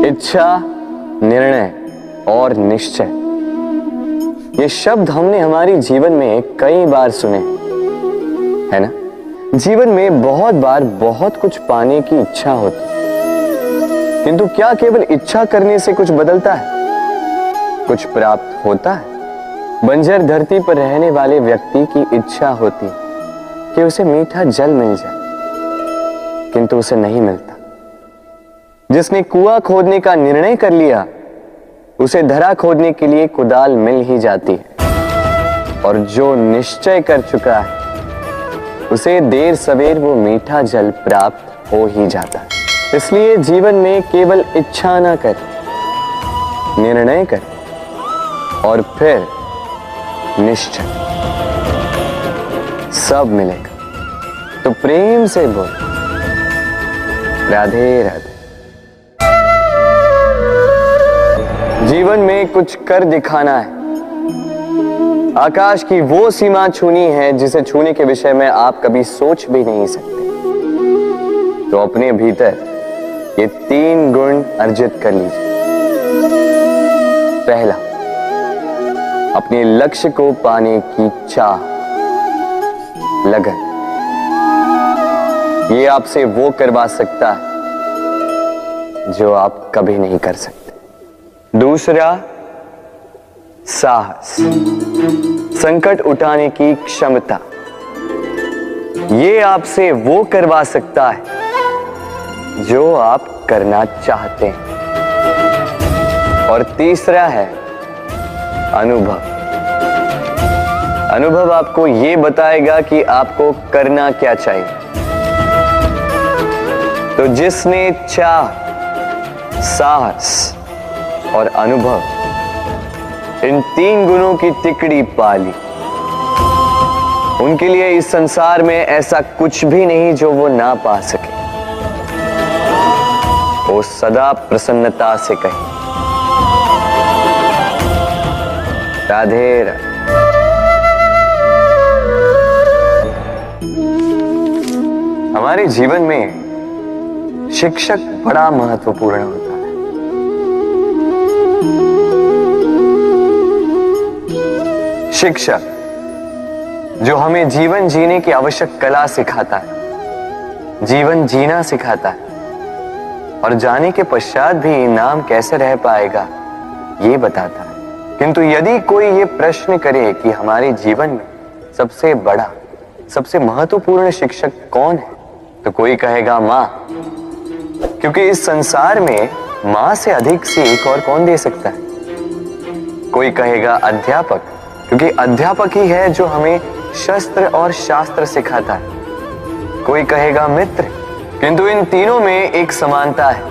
इच्छा, निर्णय और निश्चय, ये शब्द हमने हमारे जीवन में कई बार सुने, है ना? जीवन में बहुत बार बहुत कुछ पाने की इच्छा होती, किंतु क्या केवल इच्छा करने से कुछ बदलता है? कुछ प्राप्त होता है? बंजर धरती पर रहने वाले व्यक्ति की इच्छा होती कि उसे मीठा जल मिल जाए, किंतु उसे नहीं मिलता। जिसने कुआं खोदने का निर्णय कर लिया, उसे धरा खोदने के लिए कुदाल मिल ही जाती है, और जो निश्चय कर चुका है उसे देर सवेर वो मीठा जल प्राप्त हो ही जाता है। इसलिए जीवन में केवल इच्छा ना कर, निर्णय कर और फिर निश्चय, सब मिलेगा। तो प्रेम से बोल, राधे राधे। जीवन में कुछ कर दिखाना है, आकाश की वो सीमा छूनी है जिसे छूने के विषय में आप कभी सोच भी नहीं सकते। तो अपने भीतर ये 3 गुण अर्जित कर लीजिए। पहला, अपने लक्ष्य को पाने की चाह, लगन। ये आपसे वो करवा सकता है जो आप कभी नहीं कर सकते। दूसरा, साहस, संकट उठाने की क्षमता। ये आपसे वो करवा सकता है जो आप करना चाहते हैं। और तीसरा है अनुभव। अनुभव आपको ये बताएगा कि आपको करना क्या चाहिए। तो जिसने चाह, साहस और अनुभव, इन 3 गुणों की तिकड़ी पाली, उनके लिए इस संसार में ऐसा कुछ भी नहीं जो वो ना पा सके। वो सदा प्रसन्नता से कहे, राधे राधे। हमारे जीवन में शिक्षक बड़ा महत्वपूर्ण होता है। शिक्षक जो हमें जीवन जीने की आवश्यक कला सिखाता है, जीवन जीना सिखाता है, और जाने के पश्चात भी इनाम कैसे रह पाएगा ये बताता है। किंतु यदि कोई ये प्रश्न करे कि हमारे जीवन में सबसे बड़ा, सबसे महत्वपूर्ण शिक्षक कौन है, तो कोई कहेगा मां, क्योंकि इस संसार में मां से अधिक सीख और कौन दे सकता है। कोई कहेगा अध्यापक, क्योंकि अध्यापक ही है जो हमें शस्त्र और शास्त्र सिखाता है। कोई कहेगा मित्र, किंतु इन तीनों में एक समानता है।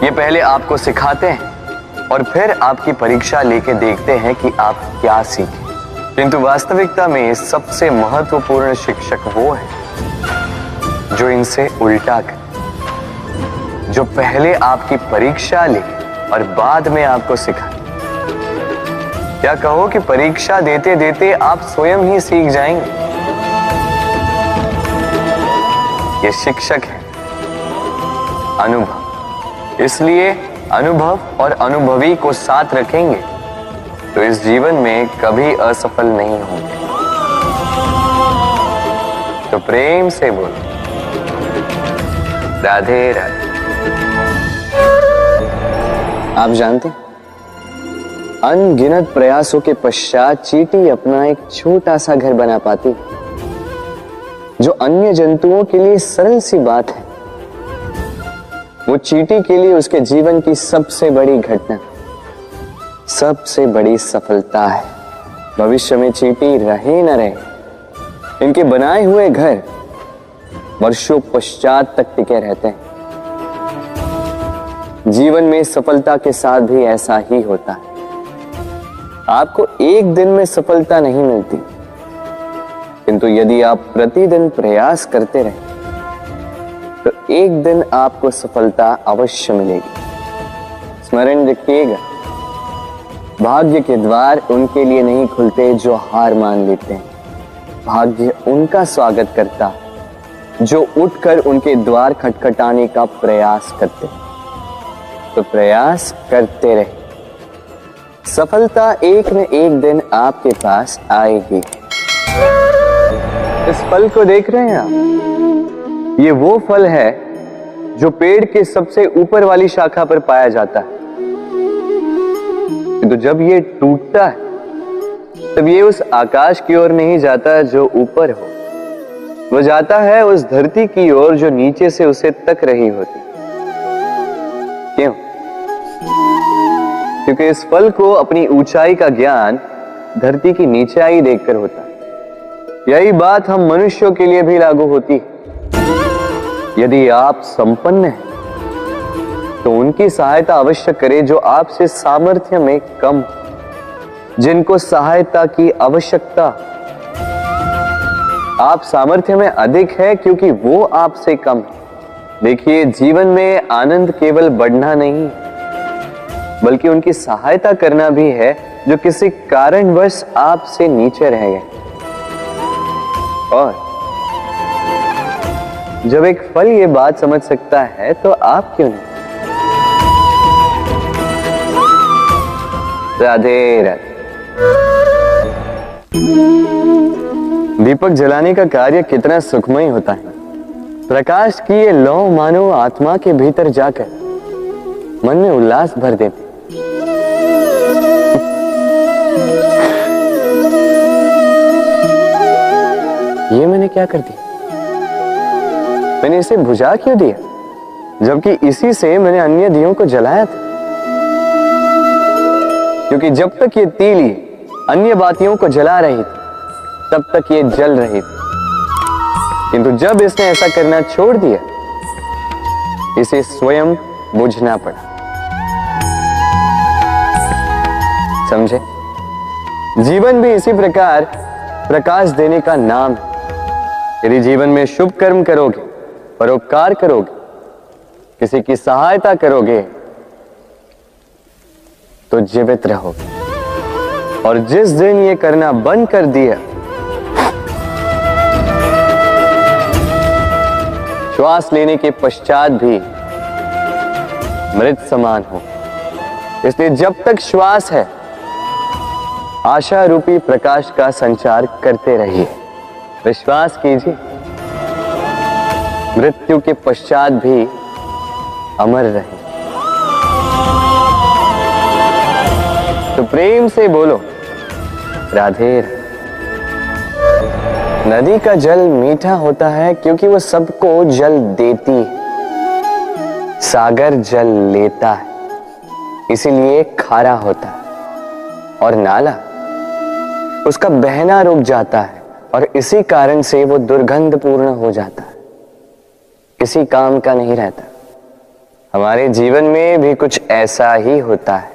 ये पहले आपको सिखाते हैं और फिर आपकी परीक्षा लेके देखते हैं कि आप क्या सीखे। किंतु वास्तविकता में सबसे महत्वपूर्ण शिक्षक वो है जो इनसे उल्टा करे, जो पहले आपकी परीक्षा ले और बाद में आपको सिखाए। क्या कहो कि परीक्षा देते देते आप स्वयं ही सीख जाएंगे। ये शिक्षक है अनुभव। इसलिए अनुभव और अनुभवी को साथ रखेंगे तो इस जीवन में कभी असफल नहीं होंगे। तो प्रेम से बोलो, राधे राधे। आप जानते हैं, अनगिनत प्रयासों के पश्चात चींटी अपना एक छोटा सा घर बना पाती, जो अन्य जंतुओं के लिए सरल सी बात है। वो चींटी के लिए उसके जीवन की सबसे बड़ी घटना, सबसे बड़ी सफलता है। भविष्य में चींटी रहे न रहे, इनके बनाए हुए घर वर्षों पश्चात तक टिके रहते हैं। जीवन में सफलता के साथ भी ऐसा ही होता है। आपको एक दिन में सफलता नहीं मिलती, किंतु यदि आप प्रतिदिन प्रयास करते रहे तो एक दिन आपको सफलता अवश्य मिलेगी। स्मरण रखिएगा, भाग्य के द्वार उनके लिए नहीं खुलते जो हार मान लेते हैं। भाग्य उनका स्वागत करता जो उठकर उनके द्वार खटखटाने का प्रयास करते हैं। तो प्रयास करते रहे, सफलता एक न एक दिन आपके पास आएगी। इस फल को देख रहे हैं आप? ये वो फल है जो पेड़ के सबसे ऊपर वाली शाखा पर पाया जाता है। तो जब ये टूटता है तब ये उस आकाश की ओर नहीं जाता जो ऊपर हो, वो जाता है उस धरती की ओर जो नीचे से उसे तक रही होती। क्यों? क्योंकि इस फल को अपनी ऊंचाई का ज्ञान धरती की नीचाई देखकर होता है। यही बात हम मनुष्यों के लिए भी लागू होती है। यदि आप संपन्न हैं तो उनकी सहायता अवश्य करें जो आपसे सामर्थ्य में कम, जिनको सहायता की आवश्यकता। आप सामर्थ्य में अधिक है क्योंकि वो आपसे कम है। देखिए, जीवन में आनंद केवल बढ़ना नहीं बल्कि उनकी सहायता करना भी है जो किसी कारणवश आपसे नीचे रह गए। और जब एक फल ये बात समझ सकता है तो आप क्यों नहीं? राधे राधे। दीपक जलाने का कार्य कितना सुखमय होता है। प्रकाश की ये लौ मानो आत्मा के भीतर जाकर मन में उल्लास भर देती। ये मैंने क्या कर दिया? मैंने इसे बुझा क्यों दिया, जबकि इसी से मैंने अन्य दियों को जलाया था। क्योंकि जब तक ये तीली अन्य बातियों को जला रही थी तब तक ये जल रही थी, किंतु जब इसने ऐसा करना छोड़ दिया इसे स्वयं बुझना पड़ा। समझे? जीवन भी इसी प्रकार प्रकाश देने का नाम है। यदि जीवन में शुभ कर्म करोगे, परोपकार करोगे, किसी की सहायता करोगे तो जीवित रहोगे। और जिस दिन ये करना बंद कर दिया, श्वास लेने के पश्चात भी मृत समान हो। इसलिए जब तक श्वास है आशा रूपी प्रकाश का संचार करते रहिए। विश्वास कीजिए, मृत्यु के पश्चात भी अमर रहे। तो प्रेम से बोलो राधे। नदी का जल मीठा होता है क्योंकि वो सबको जल देती है। सागर जल लेता है इसीलिए खारा होता है। और नाला उसका बहना रुक जाता है और इसी कारण से वो दुर्गंधपूर्ण हो जाता है, किसी काम का नहीं रहता। हमारे जीवन में भी कुछ ऐसा ही होता है।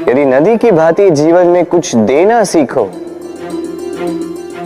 यदि नदी की भांति जीवन में कुछ देना सीखो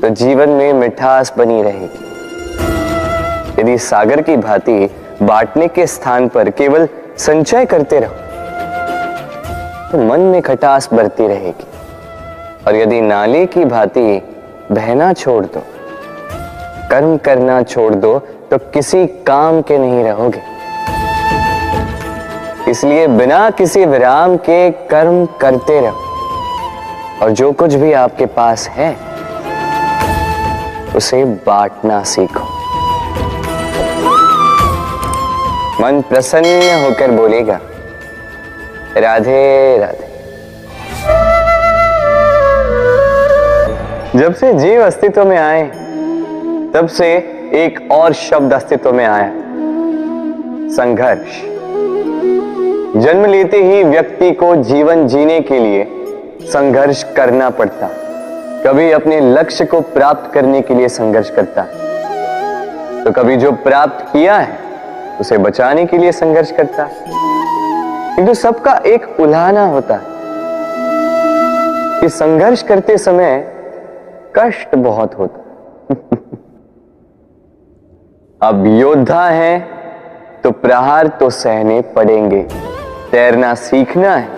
तो जीवन में मिठास बनी रहेगी। यदि सागर की भांति बांटने के स्थान पर केवल संचय करते रहो तो मन में खटास बढ़ती रहेगी। और यदि नाले की भांति बहना छोड़ दो, कर्म करना छोड़ दो तो किसी काम के नहीं रहोगे। इसलिए बिना किसी विराम के कर्म करते रहो और जो कुछ भी आपके पास है उसे बांटना सीखो। मन प्रसन्न होकर बोलेगा राधे राधे। जब से जीव अस्तित्व में आए तब से एक और शब्द अस्तित्व में आया, संघर्ष। जन्म लेते ही व्यक्ति को जीवन जीने के लिए संघर्ष करना पड़ता। कभी अपने लक्ष्य को प्राप्त करने के लिए संघर्ष करता है तो कभी जो प्राप्त किया है उसे बचाने के लिए संघर्ष करता है। किंतु सबका एक उल्हाना होता है कि संघर्ष करते समय कष्ट बहुत होता। अब योद्धा है तो प्रहार तो सहने पड़ेंगे। तैरना सीखना है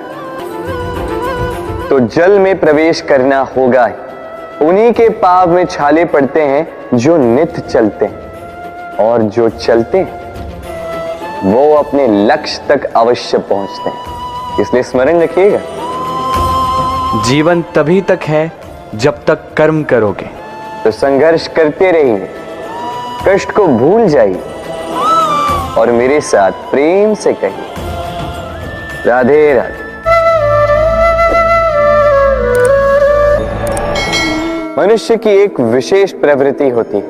तो जल में प्रवेश करना होगा ही। उन्हीं के पाव में छाले पड़ते हैं जो नित्य चलते हैं, और जो चलते हैं वो अपने लक्ष्य तक अवश्य पहुंचते हैं। इसलिए स्मरण रखिएगा, जीवन तभी तक है जब तक कर्म करोगे। तो संघर्ष करते रहिए, कष्ट को भूल जाइए और मेरे साथ प्रेम से कहिए राधे राधे। मनुष्य की एक विशेष प्रवृत्ति होती है,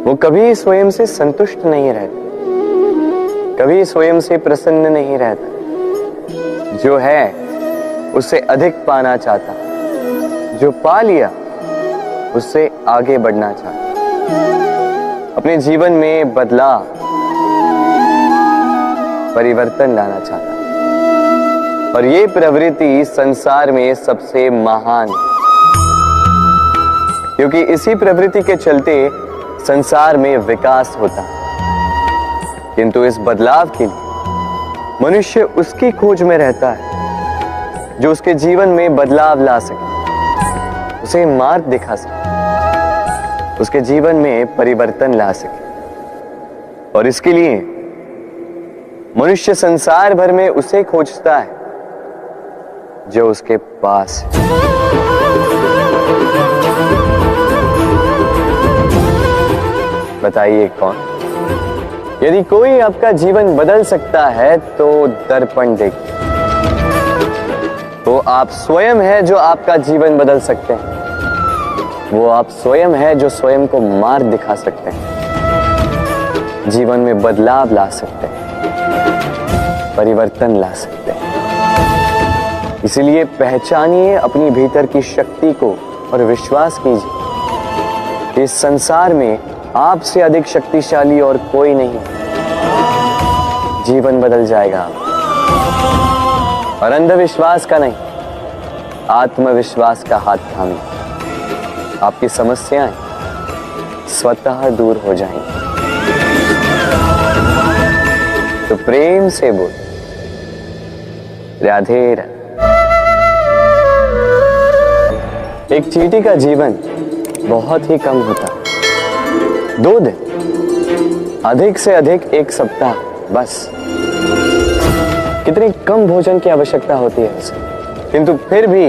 वो कभी स्वयं से संतुष्ट नहीं रहता, कभी स्वयं से प्रसन्न नहीं रहता। जो है उससे अधिक पाना चाहता, जो पा लिया उससे आगे बढ़ना चाहता, अपने जीवन में बदलाव परिवर्तन लाना चाहता। और ये प्रवृत्ति संसार में सबसे महान है, क्योंकि इसी प्रवृत्ति के चलते संसार में विकास होता है। किंतु इस बदलाव के लिए मनुष्य उसकी खोज में रहता है जो उसके जीवन में बदलाव ला सके, उसे मार्ग दिखा सके, उसके जीवन में परिवर्तन ला सके। और इसके लिए मनुष्य संसार भर में उसे खोजता है जो उसके पास है। बताइए कौन? यदि कोई आपका जीवन बदल सकता है तो दर्पण देखिए, तो आप स्वयं है जो आपका जीवन बदल सकते हैं। वो आप स्वयं है जो स्वयं को मार्ग दिखा सकते हैं, जीवन में बदलाव ला सकते हैं, परिवर्तन ला सकते हैं। इसलिए पहचानिए अपनी भीतर की शक्ति को और विश्वास कीजिए कि इस संसार में आपसे अधिक शक्तिशाली और कोई नहीं। जीवन बदल जाएगा और अंधविश्वास का नहीं, आत्मविश्वास का हाथ थामिए, आपकी समस्याएं स्वतः दूर हो जाएंगी। तो प्रेम से बोल राधे राधे। एक चींटी का जीवन बहुत ही कम होता है, 2 दिन, अधिक से अधिक 1 सप्ताह, बस। कितनी कम भोजन की आवश्यकता होती है उसे, किंतु फिर भी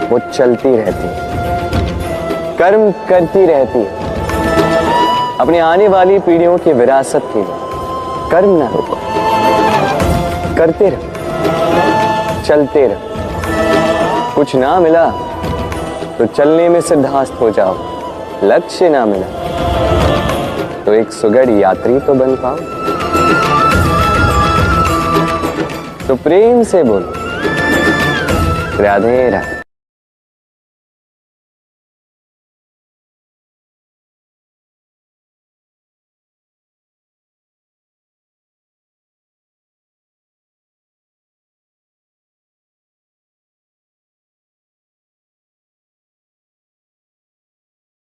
वो चलती रहती है, कर्म करती रहती है, अपनी आने वाली पीढ़ियों की विरासत के लिए। कर्म ना रोको, करते रहो, चलते रहो। कुछ ना मिला तो चलने में सिद्धांत हो जाओ, लक्ष्य ना मिला तो एक सुगढ़ यात्री तो बन पाओ। तो प्रेम से बोलो राधे राधे।